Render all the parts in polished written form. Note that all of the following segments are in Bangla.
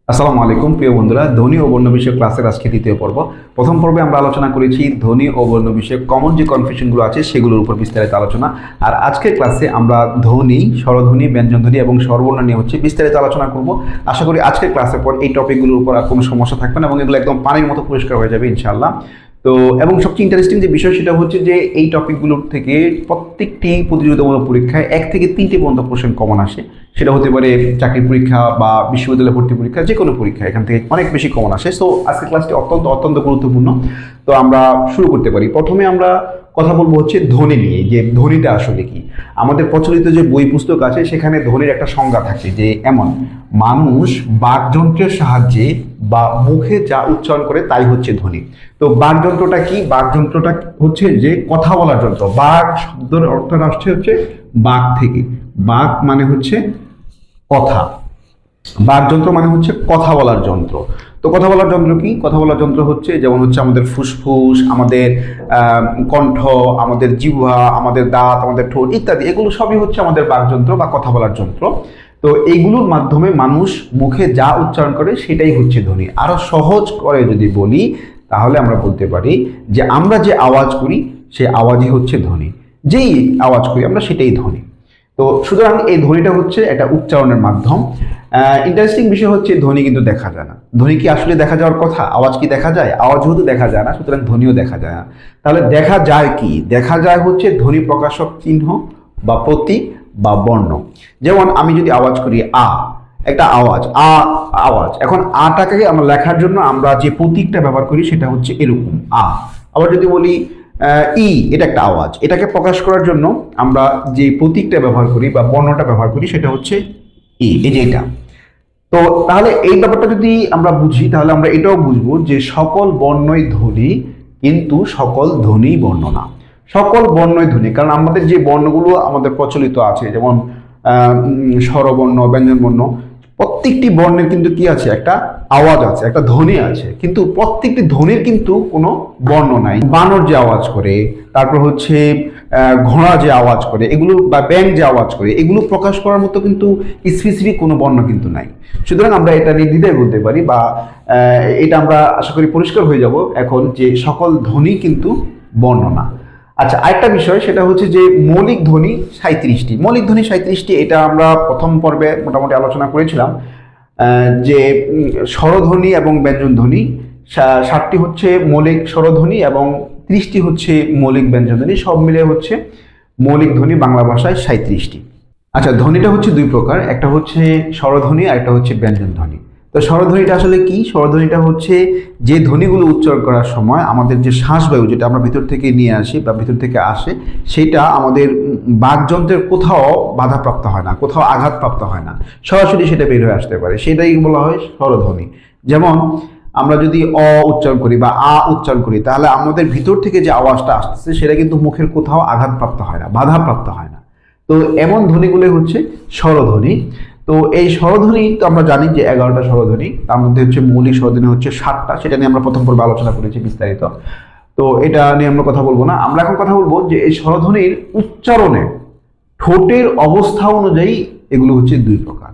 আসসালামু আলাইকুম প্রিয় বন্ধুরা, ধ্বনি ও বর্ণ বিষয়ক ক্লাসের আজকে দ্বিতীয় পর্ব। প্রথম পর্বে আমরা আলোচনা করেছি ধ্বনি ও বর্ণ বিষয়ক কমন যে কনফিউশনগুলো আছে সেগুলোর উপর বিস্তারিত আলোচনা। আর আজকের ক্লাসে আমরা ধ্বনি, স্বরধ্বনি, ব্যঞ্জনধ্বনি এবং স্বরবর্ণ নিয়ে বিস্তারিত আলোচনা করব। আশা করি আজকের ক্লাসের পর এই টপিকগুলোর উপর আর কোনো সমস্যা থাকবে না এবং এগুলো একদম পানির মতো পরিষ্কার হয়ে যাবে ইনশাআল্লাহ। তো এবং সবচেয়ে ইন্টারেস্টিং যে বিষয় সেটা হচ্ছে যে এই টপিকগুলোর থেকে প্রত্যেকটি প্রতিযোগিতামূলক পরীক্ষায় 1 থেকে 3টি পর্যন্ত কোশ্চেন কমন আসে। সেটা হতে পারে চাকরির পরীক্ষা বা বিশ্ববিদ্যালয় ভর্তি পরীক্ষা, যে কোনো পরীক্ষা এখান থেকে অনেক বেশি কমন আসে। সো আজকের ক্লাসটি অত্যন্ত অত্যন্ত গুরুত্বপূর্ণ। তো আমরা শুরু করতে পারি। প্রথমে আমরা কথা বলবো হচ্ছে ধ্বনি নিয়ে, যে ধ্বনিটা আসলে কি। আমাদের প্রচলিত যে বই পুস্তক আছে সেখানে ধ্বনির একটা সংজ্ঞা থাকে যে এমন: মানুষ বাকযন্ত্রের সাহায্যে বা মুখে যা উচ্চারণ করে তাই হচ্ছে ধ্বনি। তো বাকযন্ত্রটা কি? বাকযন্ত্রটা হচ্ছে যে কথা বলার যন্ত্র। বাক শব্দের অর্থটা আসছে হচ্ছে বাক থেকে। বাক মানে হচ্ছে কথা, বাকযন্ত্র মানে হচ্ছে কথা বলার যন্ত্র। তো কথা বলার যন্ত্র কি? কথা বলার যন্ত্র হচ্ছে যেমন হচ্ছে আমাদের ফুসফুস, আমাদের কণ্ঠ, আমাদের জিহ্বা, আমাদের দাঁত, আমাদের ঠোঁট ইত্যাদি, এগুলো সবই হচ্ছে আমাদের বাকযন্ত্র বা কথা বলার যন্ত্র। তো এইগুলোর মাধ্যমে মানুষ মুখে যা উচ্চারণ করে সেটাই হচ্ছে ধ্বনি। আরো সহজ করে যদি বলি তাহলে আমরা বলতে পারি যে আমরা যে আওয়াজ করি সে আওয়াজই হচ্ছে ধ্বনি। যেই আওয়াজ করি আমরা সেটাই ধ্বনি। তো সুতরাং এই ধ্বনিটা হচ্ছে একটা উচ্চারণের মাধ্যম। ইন্টারেস্টিং বিষয় হচ্ছে ধ্বনি কিন্তু দেখা যায় না। ধ্বনি কি আসলে দেখা যাওয়ার কথা? আওয়াজ কি দেখা যায়? আওয়াজ যেহেতু দেখা যায় না, সুতরাং ধ্বনিও দেখা যায় না। তাহলে দেখা যায় কি? দেখা যায় হচ্ছে ধ্বনি প্রকাশক চিহ্ন বা প্রতীক বা বর্ণ। যেমন আমি যদি আওয়াজ করি আ, একটা আওয়াজ আ, আওয়াজ। এখন আটাকে আমরা লেখার জন্য আমরা যে প্রতীকটা ব্যবহার করি সেটা হচ্ছে এরকম আ। আবার যদি বলি ই, এটা একটা আওয়াজ। এটাকে প্রকাশ করার জন্য আমরা যে প্রতীকটা ব্যবহার করি বা বর্ণটা ব্যবহার করি সেটা হচ্ছে ই, এই যে এটা। তো তাহলে এই ব্যাপারটা যদি আমরা বুঝি তাহলে আমরা এটাও বুঝবো যে সকল বর্ণই ধ্বনি, কিন্তু সকল ধ্বনি বর্ণ না। সকল বর্ণই ধ্বনি, কারণ আমাদের যে বর্ণগুলো আমাদের প্রচলিত আছে, যেমন স্বরবর্ণ, ব্যঞ্জন বর্ণ, প্রত্যেকটি বর্ণের কিন্তু কি আছে? একটা আওয়াজ আছে, একটা ধ্বনি আছে। কিন্তু প্রত্যেকটি ধ্বনির কিন্তু কোনো বর্ণ নাই। বানর যে আওয়াজ করে, তারপর হচ্ছে ঘোড়া যে আওয়াজ করে, এগুলো বা ব্যাঙ যে আওয়াজ করে, এগুলো প্রকাশ করার মতো কিন্তু স্পেসিফিক কোনো বর্ণ কিন্তু নাই। সুতরাং আমরা এটা নির্দ্বিধায় বলতে পারি বা এটা আমরা আশা করি পরিষ্কার হয়ে যাব এখন যে সকল ধ্বনি কিন্তু বর্ণ না। আচ্ছা, আরেকটা বিষয় সেটা হচ্ছে যে মৌলিক ধ্বনি 37টি। মৌলিক ধ্বনি 37টি, এটা আমরা প্রথম পর্বে মোটামুটি আলোচনা করেছিলাম যে স্বরধ্বনি এবং ব্যঞ্জন ধ্বনি 60টি হচ্ছে মৌলিক স্বরধ্বনি এবং 30টি হচ্ছে মৌলিক ব্যঞ্জন ধ্বনি। সব মিলে হচ্ছে মৌলিক ধ্বনি বাংলা ভাষায় 37টি। আচ্ছা, ধ্বনিটা হচ্ছে দুই প্রকার, একটা হচ্ছে স্বরধ্বনি আর একটা হচ্ছে ব্যঞ্জন ধ্বনি। তো স্বরধ্বনিটা আসলে কি? স্বরধ্বনিটা হচ্ছে যে ধ্বনিগুলো উচ্চারণ করার সময় আমাদের যে শ্বাসবায়ু, যেটা আমরা ভিতর থেকে নিয়ে আসি বা ভিতর থেকে আসে, সেটা আমাদের বাকযন্ত্রের কোথাও বাধাপ্রাপ্ত হয় না, কোথাও আঘাতপ্রাপ্ত হয় না, সরাসরি সেটা বের হয়ে আসতে পারে, সেটাই বলা হয় স্বরধ্বনি। যেমন আমরা যদি অ উচ্চারণ করি বা আ উচ্চারণ করি তাহলে আমাদের ভিতর থেকে যে আওয়াজটা আসতেছে সেটা কিন্তু মুখের কোথাও আঘাতপ্রাপ্ত হয় না, বাধাপ্রাপ্ত হয় না। তো এমন ধ্বনিগুলো হচ্ছে স্বরধ্বনি। তো এই স্বরধ্বনি তো আমরা জানি যে 11টা স্বরধ্বনি, তার মধ্যে হচ্ছে মৌলিক স্বরধ্বনি হচ্ছে 7টা। সেটা নিয়ে আমরা প্রথম পর্বে আলোচনা করেছি বিস্তারিত। তো এটা নিয়ে আমরা কথা বলবো না। আমরা এখন কথা বলবো যে এই স্বরধ্বনির উচ্চারণে ঠোঁটের অবস্থা অনুযায়ী এগুলো হচ্ছে দুই প্রকার।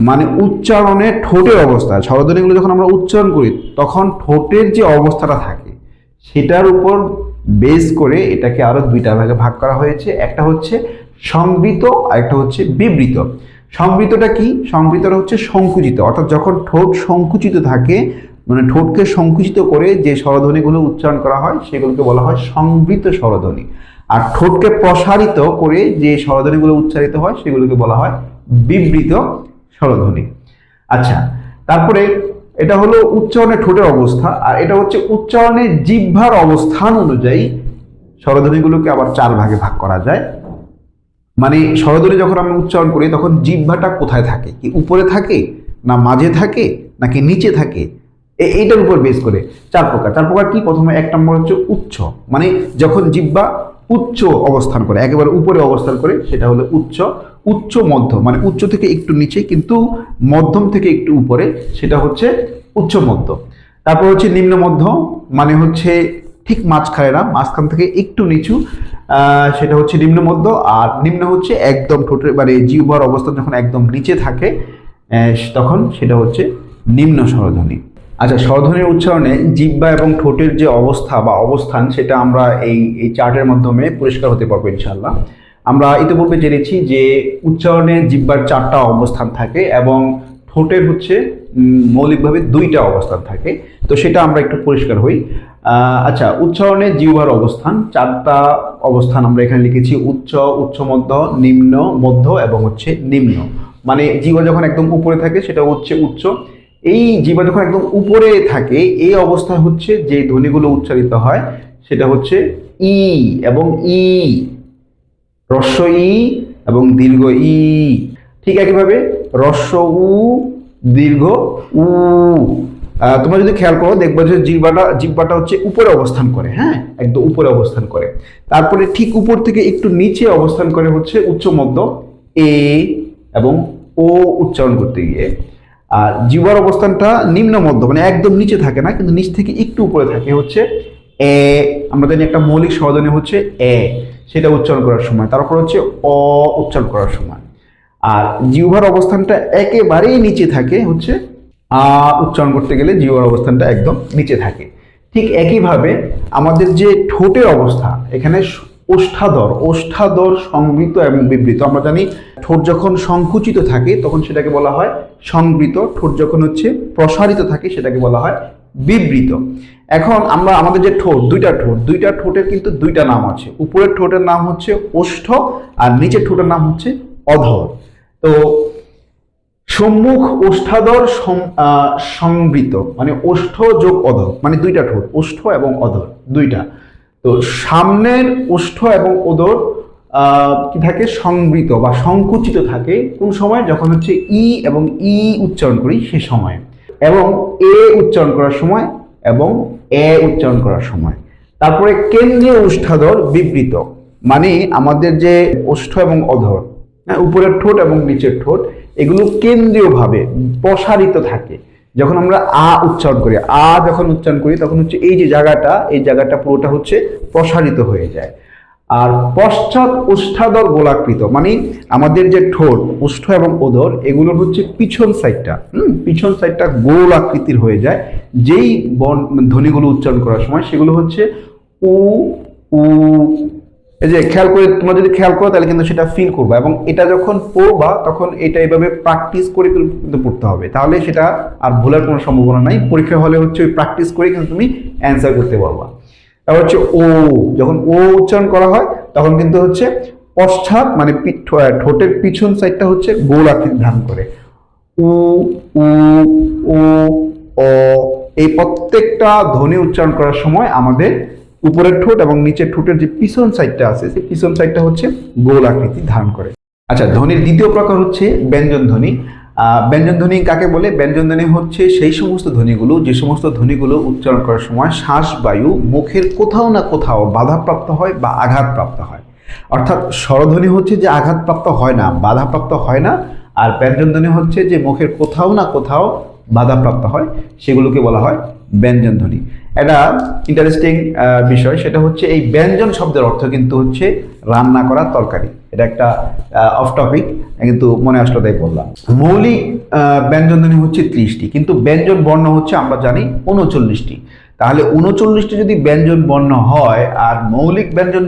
মানে উচ্চারণে ঠোঁটের অবস্থা, স্বরধ্বনিগুলো যখন আমরা উচ্চারণ করি তখন ঠোঁটের যে অবস্থাটা থাকে সেটার উপর বেস করে এটাকে আরো দুইটা ভাগে ভাগ করা হয়েছে। একটা হচ্ছে সংবৃত আর একটা হচ্ছে বিবৃত। সংবৃতটা কি? সংবৃতটা হচ্ছে সংকুচিত, অর্থাৎ যখন ঠোঁট সংকুচিত থাকে, মানে ঠোঁটকে সংকুচিত করে যে স্বরধ্বনিগুলো উচ্চারণ করা হয় সেগুলোকে বলা হয় সংবৃত স্বরধ্বনি। আর ঠোঁটকে প্রসারিত করে যে স্বরধ্বনিগুলো উচ্চারিত হয় সেগুলোকে বলা হয় বিবৃত স্বরধ্বনি। আচ্ছা, তারপরে এটা হলো উচ্চারণের ঠোঁটের অবস্থা, আর এটা হচ্ছে উচ্চারণের জিহ্বার অবস্থান অনুযায়ী স্বরধ্বনিগুলোকে আবার 4 ভাগে ভাগ করা যায়। মানে স্বরধ্বনি যখন আমরা উচ্চারণ করি তখন জিহ্বাটা কোথায় থাকে? কি উপরে থাকে, না মাঝে থাকে, নাকি নিচে থাকে? এইটার উপর বেস করে 4 প্রকার। 4 প্রকার কি? প্রথমে 1 নম্বর হচ্ছে উচ্চ, মানে যখন জিহ্বা উচ্চ অবস্থান করে, একেবারে উপরে অবস্থান করে, সেটা হলো উচ্চ। উচ্চ মধ্য, মানে উচ্চ থেকে একটু নিচে কিন্তু মধ্যম থেকে একটু উপরে, সেটা হচ্ছে উচ্চ মধ্য। তারপর হচ্ছে নিম্ন মধ্য, মানে হচ্ছে ঠিক মাঝখানে না, মাঝখান থেকে একটু নিচু, সেটা হচ্ছে নিম্ন মধ্য। আর নিম্ন হচ্ছে একদম ঠোঁটের মানে জিহ্বার অবস্থান যখন একদম নিচে থাকে তখন সেটা হচ্ছে নিম্ন স্বরধ্বনি। আচ্ছা, স্বরধ্বনির উচ্চারণে জিহ্বা এবং ঠোঁটের যে অবস্থা বা অবস্থান সেটা আমরা এই চার্টের মাধ্যমে পরিষ্কার হতে পারবো ইনশাআল্লাহ। আমরা ইতিপূর্বে জেনেছি যে উচ্চারণে জিহ্বার 4টা অবস্থান থাকে এবং ঠোঁটের হচ্ছে মৌলিকভাবে 2টা অবস্থান থাকে। তো সেটা আমরা একটু পরিষ্কার হই। আচ্ছা, উচ্চারণে জিহ্বার অবস্থান 4টা অবস্থান আমরা এখানে লিখেছি: উচ্চ, উচ্চ মধ্য, নিম্ন, মধ্য এবং হচ্ছে নিম্ন। মানে জিহ্বা যখন একদম উপরে থাকে সেটা হচ্ছে উচ্চ। এই জিহ্বা যখন একদম উপরে থাকে এই অবস্থায় হচ্ছে যে ধ্বনিগুলো উচ্চারিত হয় সেটা হচ্ছে ই এবং ই, হ্রস্ব ই এবং দীর্ঘ ই। ঠিক একইভাবে হ্রস্ব উ, দীর্ঘ উ। তোমরা যদি খেয়াল করো দেখবে যে জিহ্বাটা হচ্ছে উপরে অবস্থান করে, হ্যাঁ, একদম উপরে অবস্থান করে। তারপরে ঠিক উপর থেকে একটু নিচে অবস্থান করে হচ্ছে উচ্চ মধ্য এ এবং ও উচ্চারণ করতে গিয়ে। আর জিহ্বার অবস্থানটা নিম্ন মধ্য, মানে একদম নিচে থাকে না, কিন্তু নিচ থেকে একটু উপরে থাকে হচ্ছে এ। আমরা জানি একটা মৌলিক স্বরধ্বনি হচ্ছে এ, সেটা উচ্চারণ করার সময়। তারপর হচ্ছে অ উচ্চারণ করার সময়। আর জিহ্বার অবস্থানটা একেবারেই নিচে থাকে হচ্ছে আ উচ্চারণ করতে গেলে জিহ্বার অবস্থানটা একদম নিচে থাকে। ঠিক একইভাবে আমাদের যে ঠোঁটের অবস্থা, এখানে ওষ্ঠাধর সংবৃত এবং বিবৃত। আমরা জানি ঠোঁট যখন সংকুচিত থাকে তখন সেটাকে বলা হয় সংবৃত, ঠোঁট যখন হচ্ছে প্রসারিত থাকে সেটাকে বলা হয় বিবৃত। এখন আমরা আমাদের যে দুইটা ঠোঁটের কিন্তু 2টা নাম আছে। উপরের ঠোঁটের নাম হচ্ছে ওষ্ঠ আর নিচের ঠোঁটের নাম হচ্ছে অধর। তো সম্মুখ ওষ্ঠাধর সংবৃত, মানে ওষ্ঠ যোগ অধর, মানে 2টা ঠোঁট, ওষ্ঠ এবং অধর 2টা। তো সামনের ওষ্ঠ এবং অধর কি থাকে? সংবৃত বা সংকুচিত থাকে। কোন সময়? যখন হচ্ছে ই এবং ই উচ্চারণ করি সে সময়, এবং এ উচ্চারণ করার সময় এবং এ উচ্চারণ করার সময়। তারপরে কেন্দ্রীয় ওষ্ঠাধর বিবৃত, মানে আমাদের যে ওষ্ঠ এবং অধর, উপরের ঠোঁট এবং নিচের ঠোঁট, এগুলো কেন্দ্রীয়ভাবে প্রসারিত থাকে। যখন আমরা আ উচ্চারণ করি, যখন উচ্চারণ করি তখন হচ্ছে এই জায়গাটা পুরোটা হচ্ছে প্রসারিত হয়ে যায়। আর পশ্চাৎ ওষ্ঠাধর গোলাকৃত, মানে আমাদের যে ঠোঁট, ওষ্ঠ এবং অধর, এগুলোর হচ্ছে পিছন সাইডটা গোল আকৃতির হয়ে যায়। যেই ধ্বনিগুলো উচ্চারণ করার সময় সেগুলো হচ্ছে উ উ। এই যে তোমরা যদি খেয়াল করো তাহলে কিন্তু সেটা ফিল করবে, এবং এটা যখন পড়বা তখন এটা এইভাবে প্র্যাকটিস করে কিন্তু পড়তে হবে, তাহলে সেটা আর ভুলার কোনো সম্ভাবনা নাই। পরীক্ষা হলে হচ্ছে ওই প্র্যাকটিস করে কিন্তু তুমি অ্যান্সার করতে পারবা। তারপর হচ্ছে ও, যখন ও উচ্চারণ করা হয় তখন কিন্তু হচ্ছে পশ্চাৎ, মানে ঠোঁটের পিছন সাইডটা হচ্ছে গোল আকৃতি ধারণ করে। উ উ ও অ, এই প্রত্যেকটা ধ্বনি উচ্চারণ করার সময় আমাদের উপরের ঠোঁট এবং নিচের ঠোঁটের যে পিছন সাইডটা আছে সেই পিছন সাইডটা হচ্ছে গোল আকৃতি ধারণ করে। আচ্ছা, ধ্বনির দ্বিতীয় প্রকার হচ্ছে ব্যঞ্জন ধ্বনি। ব্যঞ্জন ধ্বনি কাকে বলে? ব্যঞ্জন ধ্বনি হচ্ছে সেই সমস্ত ধ্বনিগুলো, যে সমস্ত ধ্বনিগুলো উচ্চারণ করার সময় শ্বাস বায়ু মুখের কোথাও না কোথাও বাধাপ্রাপ্ত হয় বা আঘাতপ্রাপ্ত হয়। অর্থাৎ স্বরধ্বনি হচ্ছে যে আঘাতপ্রাপ্ত হয় না, বাধাপ্রাপ্ত হয় না, আর ব্যঞ্জন ধ্বনি হচ্ছে যে মুখের কোথাও না কোথাও বাধাপ্রাপ্ত হয়, সেগুলোকে বলা হয় ব্যঞ্জন ধ্বনি। একটা ইন্টারেস্টিং বিষয়, সেটা হচ্ছে এই ব্যঞ্জন শব্দের অর্থ কিন্তু হচ্ছে রান্না করা তরকারি। এটা একটা অফ টপিক, কিন্তু মনে আসলো তাই বললাম। মৌলিক ব্যঞ্জন ধ্বনি হচ্ছে 30টি, কিন্তু ব্যঞ্জন বর্ণ হচ্ছে আমরা জানি 39টি। তাহলে 39টি যদি ব্যঞ্জন বর্ণ হয় আর মৌলিক ব্যঞ্জন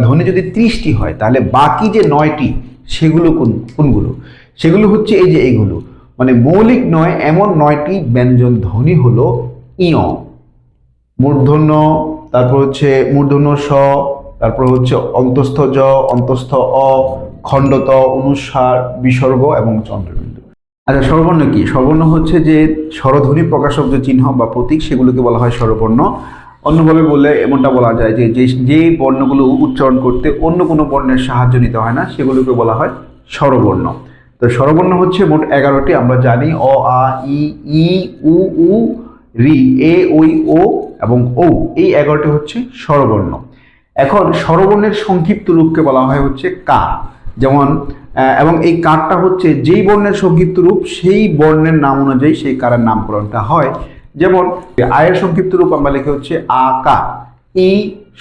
ধ্বনি যদি 30টি হয়, তাহলে বাকি যে 9টি সেগুলো কোনগুলো? সেগুলো হচ্ছে এই যে এইগুলো, মানে মৌলিক নয় এমন 9টি ব্যঞ্জন ধ্বনি হলো ইয়, মূর্ধন্য, তারপর হচ্ছে মূর্ধন্য স, তারপর হচ্ছে অন্তস্থ জ, অন্তস্থ অ, খণ্ডত, অনুস্বার, বিসর্গ এবং চন্দ্রবিন্দু। আচ্ছা, স্বরবর্ণ কি? স্বরবর্ণ হচ্ছে যে স্বরধ্বনি প্রকাশক যে চিহ্ন বা প্রতীক, সেগুলোকে বলা হয় স্বরবর্ণ। অন্যভাবে বললে এমনটা বলা যায় যে যে বর্ণগুলো উচ্চারণ করতে অন্য কোনো বর্ণের সাহায্য নিতে হয় না, সেগুলোকে বলা হয় স্বরবর্ণ। তো স্বরবর্ণ হচ্ছে মোট 11টি। আমরা জানি অ, আ, ই, উ, উ, রি, এ, ওই, ও এবং ও, এই 11টি হচ্ছে স্বরবর্ণ। এখন স্বরবর্ণের সংক্ষিপ্ত রূপকে বলা হয় হচ্ছে কা। যেমন এবং এই কারটা হচ্ছে যেই বর্ণের সংক্ষিপ্ত রূপ সেই বর্ণের নাম অনুযায়ী সেই কারের নামকরণটা হয়। যেমন আয়ের সংক্ষিপ্ত রূপ আমরা লিখি হচ্ছে আ কা, ই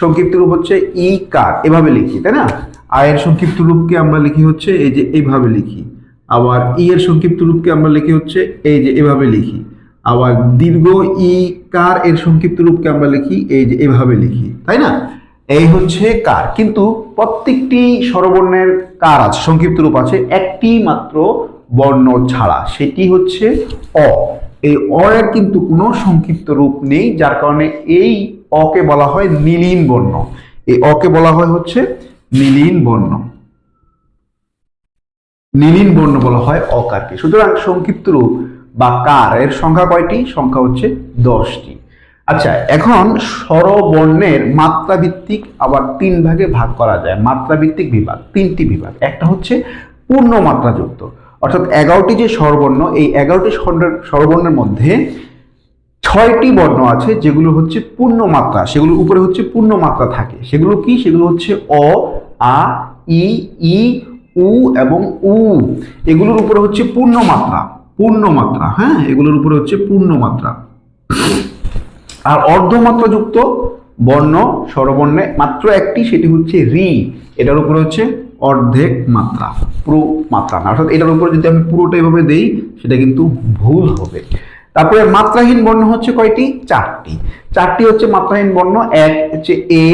সংক্ষিপ্ত রূপ হচ্ছে ই কা, এভাবে লিখি, তাই না? আয়ের সংক্ষিপ্ত রূপকে আমরা লিখি হচ্ছে এই যে এইভাবে লিখি, আবার ই এর সংক্ষিপ্ত রূপকে আমরা লিখি হচ্ছে এই যে এভাবে লিখি। আবার দীর্ঘ ই কার এর সংক্ষিপ্ত রূপকে আমরা লিখি এই যে এভাবে লিখি, তাই না? এই হচ্ছে কার। কিন্তু প্রত্যেকটি স্বরবর্ণের কার আছে, সংক্ষিপ্ত রূপ আছে, একটি মাত্র বর্ণ ছাড়া, সেটি হচ্ছে অ। এই অ এর কিন্তু কোনো সংক্ষিপ্ত রূপ নেই, যার কারণে এই অকে বলা হয় নীলিন বর্ণ। এই অকে বলা হয় হচ্ছে নীলিন বর্ণ। নীলিন বর্ণ বলা হয় অকারকে। সুতরাং সংক্ষিপ্ত রূপ বা কার এর সংখ্যা কয়টি? সংখ্যা হচ্ছে 10টি। আচ্ছা, এখন স্বরবর্ণের মাত্রা ভিত্তিক আবার 3 ভাগে ভাগ করা যায়। মাত্রা ভিত্তিক বিভাগ 3টি বিভাগ। একটা হচ্ছে পূর্ণ মাত্রাযুক্ত, অর্থাৎ 11টি যে স্বরবর্ণ, এই 11টি স্বরবর্ণের মধ্যে 6টি বর্ণ আছে যেগুলো হচ্ছে পূর্ণ মাত্রা, সেগুলোর উপরে হচ্ছে পূর্ণ মাত্রা থাকে। সেগুলো কি? সেগুলো হচ্ছে অ, আ, ই, ই, উ এবং উ। এগুলোর উপরে হচ্ছে পূর্ণ মাত্রা, পূর্ণ মাত্রা, হ্যাঁ, এগুলোর উপরে হচ্ছে পূর্ণ মাত্রা। আর অর্ধমাত্রাযুক্ত বর্ণ স্বরবর্ণে মাত্র একটি, সেটি হচ্ছে রি। এটার উপরে হচ্ছে অর্ধেক মাত্রা, পুরো মাত্রা না। অর্থাৎ এটার উপরে যদি আমি পুরোটা এভাবে দেই সেটা কিন্তু ভুল হবে। তারপরে মাত্রাহীন বর্ণ হচ্ছে কয়টি? 4টি। 4টি হচ্ছে মাত্রাহীন বর্ণ। এক হচ্ছে এ,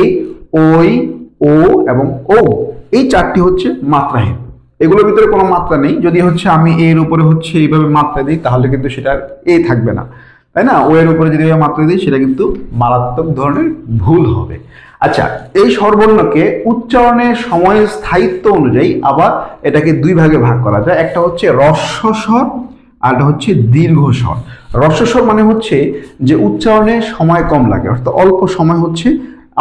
ওই, ও এবং ও। এই 4টি হচ্ছে মাত্রাহীন। এগুলোর ভিতরে কোনো মাত্রা নেই। যদি হচ্ছে আমি এর উপরে হচ্ছে এইভাবে মাত্রা দিই তাহলে কিন্তু সেটা এ থাকবে না, তাই না? ও এর উপরে যদি মাত্রা দিই সেটা কিন্তু মারাত্মক ধরনের ভুল হবে। আচ্ছা, এই স্বরবর্ণকে উচ্চারণের সময়ের স্থায়িত্ব অনুযায়ী আবার এটাকে 2 ভাগে ভাগ করা যায়। একটা হচ্ছে হ্রস্ব স্বর আর একটা হচ্ছে দীর্ঘ স্বর। হ্রস্ব স্বর মানে হচ্ছে যে উচ্চারণে সময় কম লাগে, অর্থাৎ অল্প সময় হচ্ছে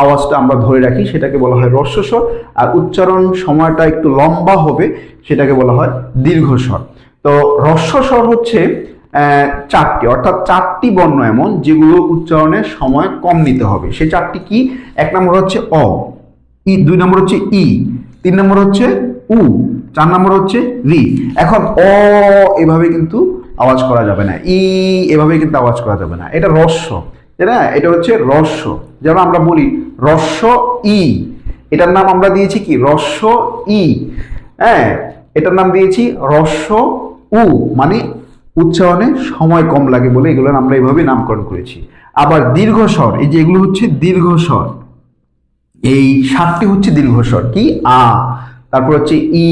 আওয়াজটা আমরা ধরে রাখি, সেটাকে বলা হয় হ্রস্ব স্বর। আর উচ্চারণ সময়টা একটু লম্বা হবে, সেটাকে বলা হয় দীর্ঘ স্বর। তো হ্রস্ব স্বর হচ্ছে 4টি, অর্থাৎ 4টি বর্ণ এমন যেগুলো উচ্চারণের সময় কম নিতে হবে। সেই 4টি কি? 1 নম্বর হচ্ছে অ, 2 নম্বর হচ্ছে ই, 3 নম্বর হচ্ছে উ, 4 নম্বর হচ্ছে রি। এখন অ এভাবে কিন্তু আওয়াজ করা যাবে না, ই এভাবে কিন্তু আওয়াজ করা যাবে না, এটা হ্রস্ব, তাই না? এটা হচ্ছে হ্রস্ব। যেমন আমরা বলি হ্রস্ব ই, এটার নাম আমরা দিয়েছি কি? হ্রস্ব ই। হ্যাঁ, এটার নাম দিয়েছি হ্রস্ব উ, মানে উচ্চারণে সময় কম লাগে বলে এগুলো আমরা এইভাবে নামকরণ করেছি। আবার দীর্ঘস্বর, এই যে এগুলো হচ্ছে দীর্ঘস্বর। এই 7টি হচ্ছে দীর্ঘস্বর। কি? আ, তারপর হচ্ছে ই,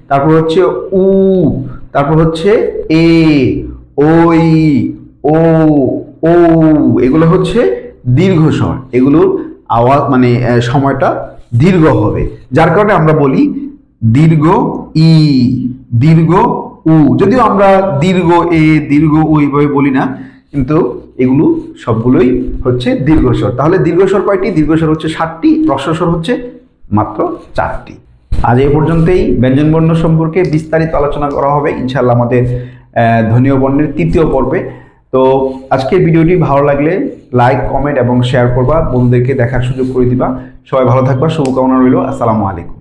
তারপর হচ্ছে উ, তারপর হচ্ছে এ, ওই, ও, ও। এগুলো হচ্ছে দীর্ঘস্বর। এগুলোর আওয়াজ মানে সময়টা দীর্ঘ হবে, যার কারণে আমরা বলি দীর্ঘ ই, দীর্ঘ উ। যদিও আমরা দীর্ঘ এ, দীর্ঘ উ এইভাবে বলি না, কিন্তু এগুলো সবগুলোই হচ্ছে দীর্ঘস্বর। তাহলে দীর্ঘস্বর কয়টি? দীর্ঘস্বর হচ্ছে 7টি, হ্রস্বস্বর হচ্ছে মাত্র 4টি। আজ এই পর্যন্তই। ব্যঞ্জনবর্ণ সম্পর্কে বিস্তারিত আলোচনা করা হবে ইনশাআল্লাহ আমাদের ধ্বনি ও বর্ণের 3য় পর্বে। তো আজকের ভিডিওটি ভালো লাগলে লাইক, কমেন্ট এবং শেয়ার করবা, বন্ধুদেরকে দেখার সুযোগ করে দিবা। সবাই ভালো থাকবা, শুভকামনা রইল। আসসালামু আলাইকুম।